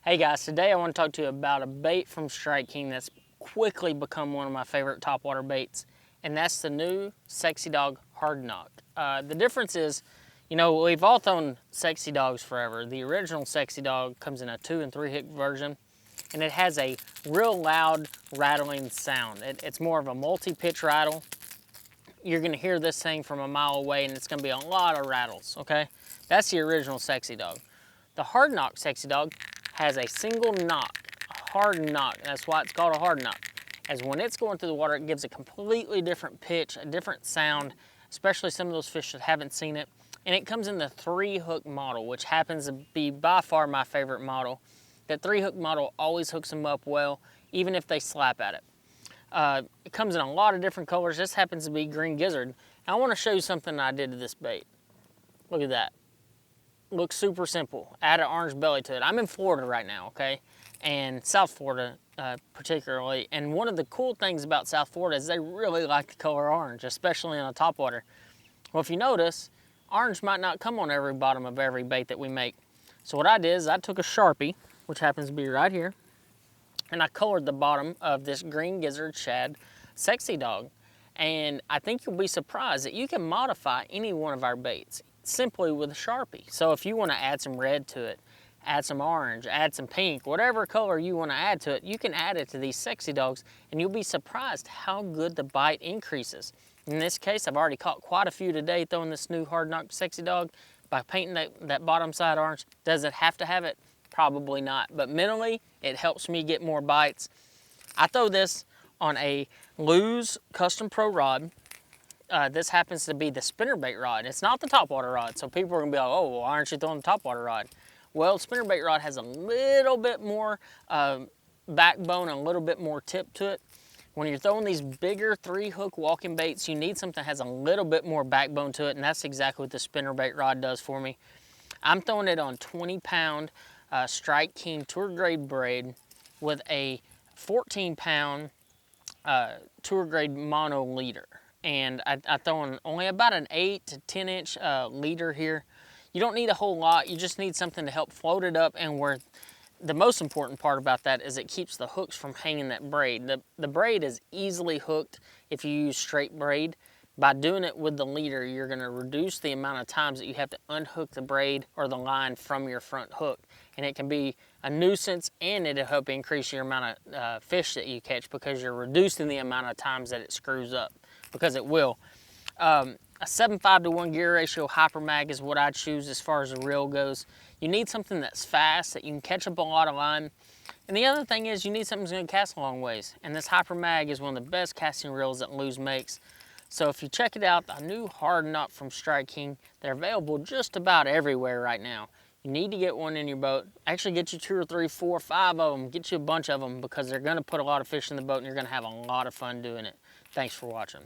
Hey guys, today I want to talk to you about a bait from Strike King that's quickly become one of my favorite topwater baits, and that's the new Sexy Dawg Hard Knock. The difference is, you know, we've all thrown Sexy Dawgs forever. The original Sexy Dawg comes in a 2 and 3 hook version, and it has a real loud rattling sound. It's more of a multi-pitch rattle. You're gonna hear this thing from a mile away, and it's gonna be a lot of rattles, okay? That's the original Sexy Dawg. The Hard Knock Sexy Dawg has a single knock, a hard knock. That's why it's called a hard knock. As when it's going through the water, it gives a completely different pitch, a different sound, especially some of those fish that haven't seen it. And it comes in the 3 hook model, which happens to be by far my favorite model. That 3 hook model always hooks them up well, even if they slap at it. It comes in a lot of different colors. This happens to be green gizzard. I want to show you something I did to this bait. Look at that. Looks super simple. Add an orange belly to it. I'm in Florida right now, okay? And South Florida particularly. And one of the cool things about South Florida is they really like the color orange, especially on a topwater. Well, if you notice, orange might not come on every bottom of every bait that we make. So what I did is I took a Sharpie, which happens to be right here, and I colored the bottom of this green gizzard shad Sexy Dawg. And I think you'll be surprised that you can modify any one of our baits simply with a Sharpie. So if you want to add some red to it, add some orange, add some pink, whatever color you want to add to it, you can add it to these Sexy Dawgs, and you'll be surprised how good the bite increases. In this case, I've already caught quite a few today throwing this new Hard Knock Sexy Dawg by painting that bottom side orange. Does it have to have it? Probably not, but mentally, it helps me get more bites. I throw this on a Lew's Custom Pro rod. This happens to be the spinnerbait rod. It's not the topwater rod, so people are gonna be like, oh, well, why aren't you throwing the topwater rod? Well, the spinnerbait rod has a little bit more backbone and a little bit more tip to it. When you're throwing these bigger 3 hook walking baits, you need something that has a little bit more backbone to it, and that's exactly what the spinnerbait rod does for me. I'm throwing it on 20-pound Strike King tour grade braid with a 14-pound tour grade mono leader. And I throw in only about an 8 to 10 inch leader here. You don't need a whole lot, you just need something to help float it up, and where the most important part about that is it keeps the hooks from hanging that braid. The braid is easily hooked if you use straight braid. By doing it with the leader, you're gonna reduce the amount of times that you have to unhook the braid or the line from your front hook. And it can be a nuisance, and it'll help increase your amount of fish that you catch because you're reducing the amount of times that it screws up, because it will. A 7.5 to 1 gear ratio Hypermag is what I choose as far as the reel goes. You need something that's fast, that you can catch up a lot of line. And the other thing is you need something that's gonna cast a long ways. And this Hypermag is one of the best casting reels that Lew's makes. So if you check it out, the new Hard Knock from Strike King, they're available just about everywhere right now. You need to get one in your boat. Actually get you 2 or 3, 4, 5 of them. Get you a bunch of them, because they're gonna put a lot of fish in the boat and you're gonna have a lot of fun doing it. Thanks for watching.